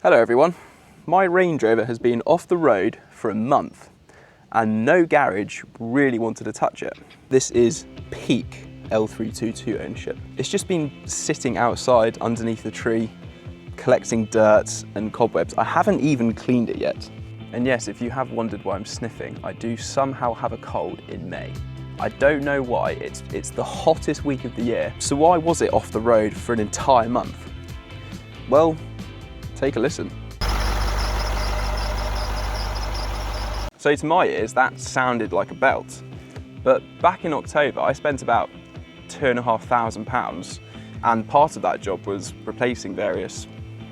Hello everyone, my Range Rover has been off the road for a month and no garage really wanted to touch it. This is peak L322 ownership. It's just been sitting outside underneath the tree, collecting dirt and cobwebs. I haven't even cleaned it yet. And yes, if you have wondered why I'm sniffing, I do somehow have a cold in May. I don't know why, it's the hottest week of the year. So why was it off the road for an entire month? Well, take a listen. So to my ears, that sounded like a belt. But back in October, I spent about £2,500, and part of that job was replacing various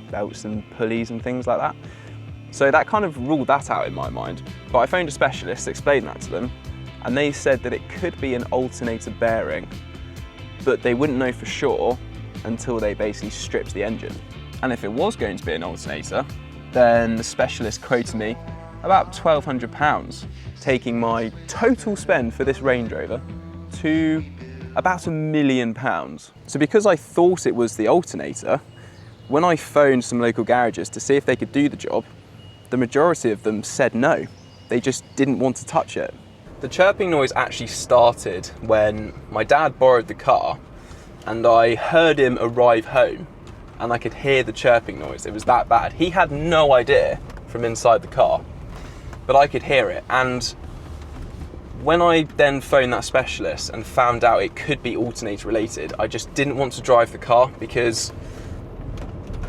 belts and pulleys and things like that. So that kind of ruled that out in my mind. But I phoned a specialist, explained that to them, and they said that it could be an alternator bearing, but they wouldn't know for sure until they basically stripped the engine. And if it was going to be an alternator, then the specialist quoted me about £1,200, taking my total spend for this Range Rover to about £1 million. So because I thought it was the alternator, when I phoned some local garages to see if they could do the job, the majority of them said no. They just didn't want to touch it. The chirping noise actually started when my dad borrowed the car and I heard him arrive home. And I could hear the chirping noise. It was that bad. He had no idea from inside the car, but I could hear it. And when I then phoned that specialist and found out it could be alternator related, I just didn't want to drive the car because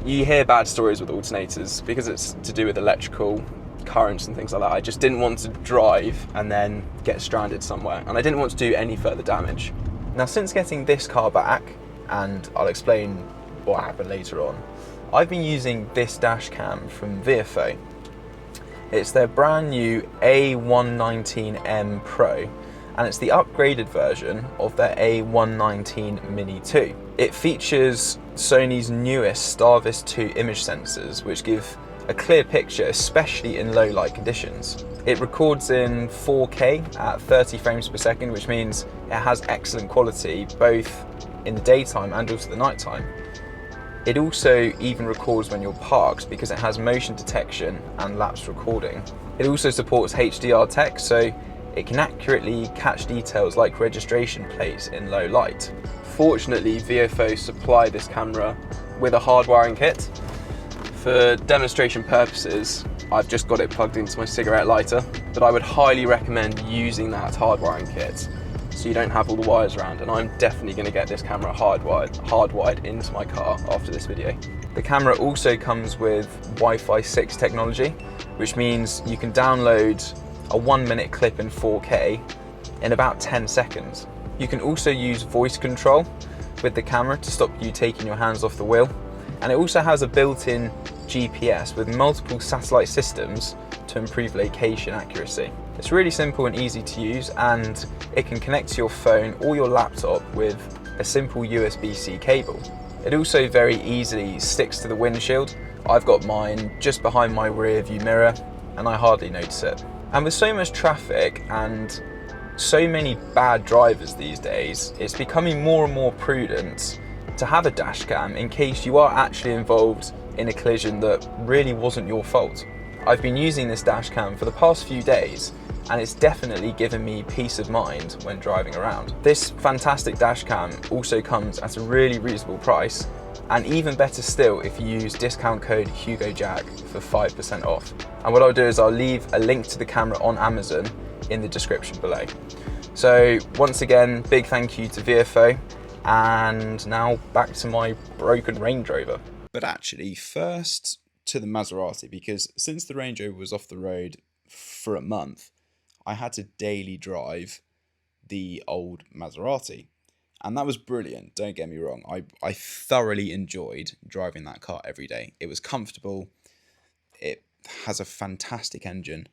you hear bad stories with alternators because it's to do with electrical currents and things like that. I just didn't want to drive and then get stranded somewhere, and I didn't want to do any further damage. Now, since getting this car back, and I'll explain what happened later on, I've been using this dash cam from Viofo. It's their brand new A119M Pro, and it's the upgraded version of their A119 Mini 2. It features Sony's newest Starvis 2 image sensors, which give a clear picture, especially in low light conditions. It records in 4K at 30 frames per second, which means it has excellent quality both in the daytime and also the nighttime. It also even records when you're parked because it has motion detection and lapse recording. It also supports HDR tech, so it can accurately catch details like registration plates in low light. Fortunately, Viofo supply this camera with a hardwiring kit. For demonstration purposes, I've just got it plugged into my cigarette lighter, but I would highly recommend using that hardwiring kit so you don't have all the wires around, and I'm definitely going to get this camera hardwired into my car after this video. The camera also comes with Wi-Fi 6 technology, which means you can download a 1-minute clip in 4K in about 10 seconds. You can also use voice control with the camera to stop you taking your hands off the wheel, and it also has a built-in GPS with multiple satellite systems to improve location accuracy. It's really simple and easy to use, and it can connect to your phone or your laptop with a simple USB-C cable. It also very easily sticks to the windshield. I've got mine just behind my rear view mirror and I hardly notice it. And with so much traffic and so many bad drivers these days, it's becoming more and more prudent to have a dash cam in case you are actually involved in a collision that really wasn't your fault. I've been using this dash cam for the past few days, and it's definitely given me peace of mind when driving around. This fantastic dash cam also comes at a really reasonable price, and even better still if you use discount code HugoJack for 5% off. And what I'll do is I'll leave a link to the camera on Amazon in the description below. So once again, big thank you to Viofo, and now back to my broken Range Rover. But actually, first to the Maserati, because since the Range Rover was off the road for a month, I had to daily drive the old Maserati. And that was brilliant, don't get me wrong. I thoroughly enjoyed driving that car every day. It was comfortable, it has a fantastic engine,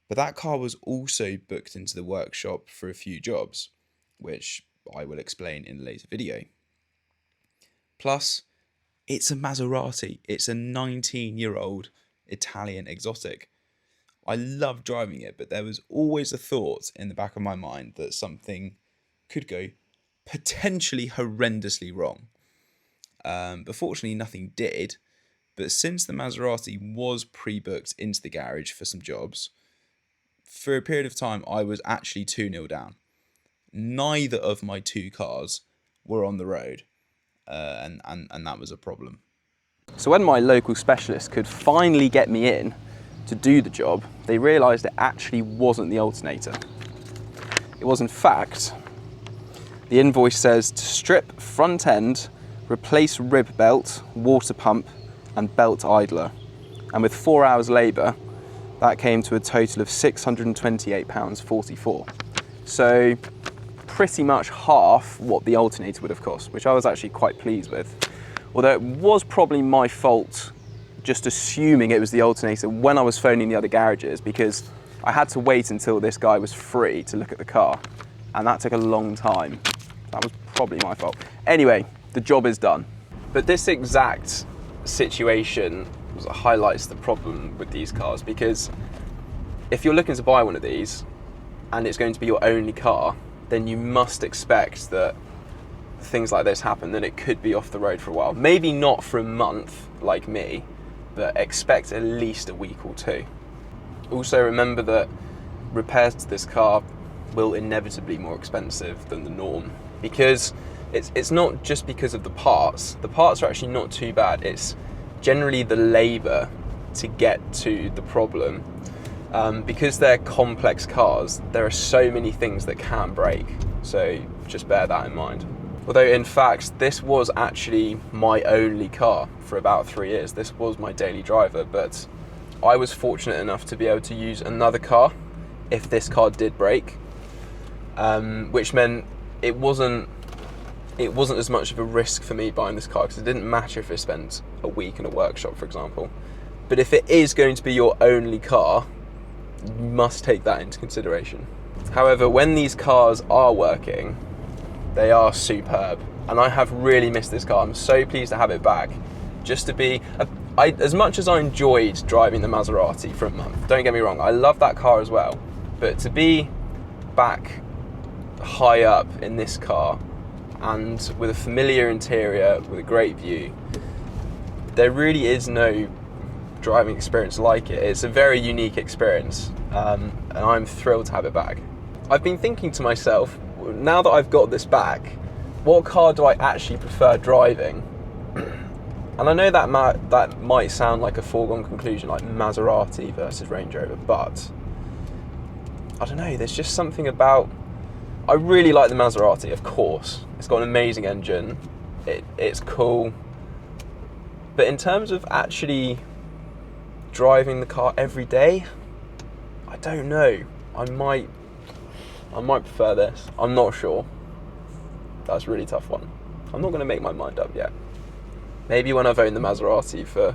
but that car was also booked into the workshop for a few jobs, which I will explain in a later video. Plus, it's a Maserati. It's a 19-year-old Italian exotic. I love driving it, but there was always a thought in the back of my mind that something could go potentially horrendously wrong. But fortunately, nothing did. But since the Maserati was pre-booked into the garage for some jobs, for a period of time, I was actually 2-0 down. Neither of my two cars were on the road, and that was a problem. So when my local specialist could finally get me in to do the job, they realised it actually wasn't the alternator. It was in fact, the invoice says to strip front end, replace rib belt, water pump and belt idler. And with 4 hours labour, that came to a total of £628.44. So pretty much half what the alternator would have cost, which I was actually quite pleased with. Although it was probably my fault just assuming it was the alternator when I was phoning the other garages, because I had to wait until this guy was free to look at the car, and that took a long time. That was probably my fault. Anyway, the job is done. But this exact situation highlights the problem with these cars, because if you're looking to buy one of these and it's going to be your only car, then you must expect that things like this happen, that it could be off the road for a while. Maybe not for a month like me, but expect at least a week or two. Also remember that repairs to this car will inevitably be more expensive than the norm, because it's not just because of the parts. The parts are actually not too bad. It's generally the labour to get to the problem. Because they're complex cars, there are so many things that can break, so just bear that in mind. Although in fact, this was actually my only car for about 3 years. This was my daily driver, but I was fortunate enough to be able to use another car if this car did break, which meant it wasn't as much of a risk for me buying this car, because it didn't matter if it spent a week in a workshop, for example. But if it is going to be your only car, you must take that into consideration. However, when these cars are working, they are superb, and I have really missed this car. I'm so pleased to have it back. Just to be, as much as I enjoyed driving the Maserati for a month, don't get me wrong, I love that car as well, but to be back high up in this car and with a familiar interior, with a great view, there really is no driving experience like it. It's a very unique experience, and I'm thrilled to have it back. I've been thinking to myself, now that I've got this back, what car do I actually prefer driving? And I know that might sound like a foregone conclusion, like Maserati versus Range Rover, but I don't know, there's just something about, I really like the Maserati, of course. It's got an amazing engine, it's cool, but in terms of actually driving the car every day, I don't know. I might prefer this. I'm not sure. That's a really tough one. I'm not going to make my mind up yet. Maybe when I've owned the Maserati for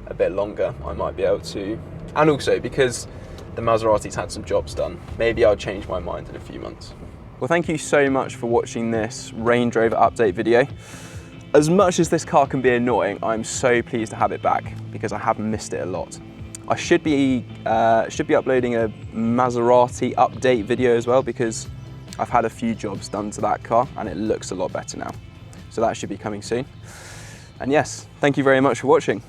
a bit longer, I might be able to. And also because the Maserati's had some jobs done, maybe I'll change my mind in a few months. Well, thank you so much for watching this Range Rover update video. As much as this car can be annoying, I'm so pleased to have it back, because I have missed it a lot. I should be uploading a Maserati update video as well, because I've had a few jobs done to that car and it looks a lot better now. So that should be coming soon. And yes, thank you very much for watching.